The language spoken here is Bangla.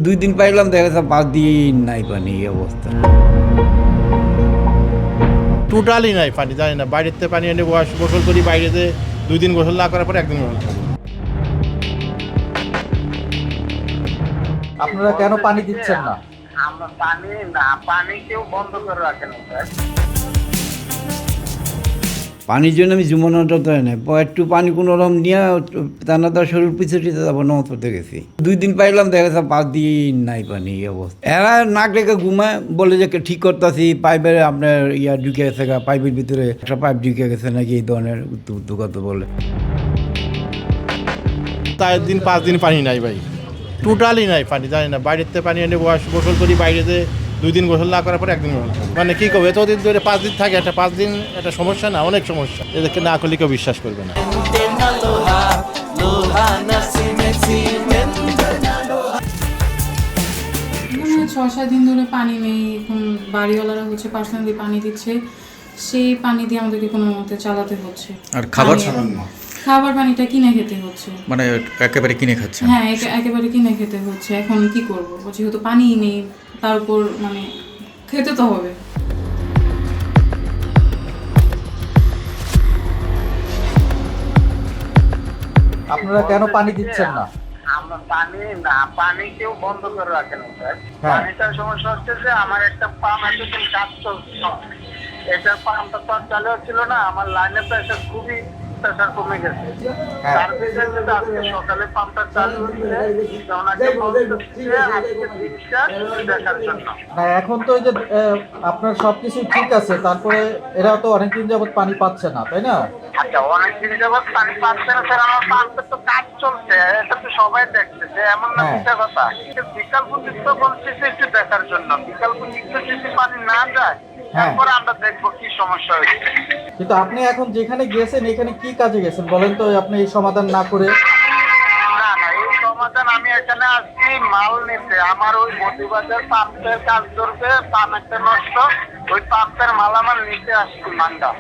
2 দিন পাইলাম, দেখা যাচ্ছে 5 দিন নাই পানি, এই অবস্থা। টোটালি নাই পানি, জানি না। বাইরেতে পানি এনে গোসল করি, বাইরেতে 2 দিন গোসল না করার পরে একদিন গোসল করি। আপনারা কেন পানি দিচ্ছেন না? আমরা পানি কেউ বন্ধ করে রাখেন স্যার। পানির জন্য আমি জীবনটা তো নাই, একটু পানি কোনো রকম নিয়ে টানা তার শরীর পিছিয়ে টিছে যাবো, নমত করতে গেছি। 2 দিন পাইলাম, দেখা যাচ্ছে 5 দিন নাই পানি, এই অবস্থা। এরা নাক রেখে ঘুমায়, বলে যে ঠিক করতেছি, পাইপের আপনার ঢুকে গেছে, পাইপের ভিতরে একটা পাইপ ঢুকে গেছে নাকি, এই ধরনের উত্তর কথা বলে। তাই 5 দিন পানি নাই ভাই, টোটালি নাই পানি, জানি না। বাইরেতে পানি এনে গোসল করি, বাইরেতে 2 দিন গোসল না করার পরে একদিন গোসল করি। মানে কী করবো, এতদিন ধরে 5 দিন থাকে, একটা 5 দিন একটা সমস্যা না, অনেক সমস্যা। এদেরকে না করলে কেউ বিশ্বাস করবে না। ছয় সাত দিন ধরে পানি নেই, এখন বাড়িওয়ালারা হচ্ছে পার্সোনালি পানি দিচ্ছে, সেই পানি দিয়ে আমাদেরকে কোনো মতে চালাতে হচ্ছে। আর খাবার খাবার পানিটা কিনে খেতে হচ্ছে, মানে একেবারে কিনে খাচ্ছে। হ্যাঁ একেবারে কিনে খেতে হচ্ছে। এখন কি করবো, যেহেতু পানিই নেই, তার উপর মানে খেতে তো হবে। আপনারা কেন পানি দিচ্ছেন না? আমরা পানি কেউ বন্ধ করে রাখেন স্যার। হ্যাঁ। পানিটার সমস্যা হচ্ছে যে আমার একটা পাম্প এতদিন কাজ চলছিল, এটা পাম্পটা তো আর চালু হচ্ছিল না। আমার লাইনের প্রেশার খুবই প্রেশার কমে গেছে। হ্যাঁ। তার ভিতরে যদি আজকে সকালে পাম্পটা চালু হচ্ছে, ওনাকে বলতেছি যে আজকে জিনিসটা দেখার জন্য। না, এখন তো এই যে আপনার সবকিছু ঠিক আছে, তারপরে এরা তো অনেকদিন যাবত পানি পাচ্ছে না, তাই না? আচ্ছা, অনেকদিন যাবত পানি পাচ্ছে না স্যার, আমার পাম্পের তো কাজ চলছে, এটা তো সবাই দেখছে, যে এমন না হ্যাঁ। মিথ্যা কথা। কিন্তু বিকাল পর্যন্ত বলতেছে একটু দেখার জন্য, বিকাল পর্যন্ত যদি পানি না যায় হ্যাঁ। তারপরে আমরা দেখবো কি সমস্যা হয়েছে। কিন্তু আপনি এখন যেখানে গেছেন, এখানে কি কাজে গেছেন বলেন তো, আপনি এই সমাধান না করে? না, এই সমাধান আমি এখানে আসছি মাল নিতে। আমার ওই মতিবাজার পাম্পের কাজ ধরবে, পাম্প একটা নষ্ট, ওই পাম্পের মালামাল নিতে আসছি মালটা।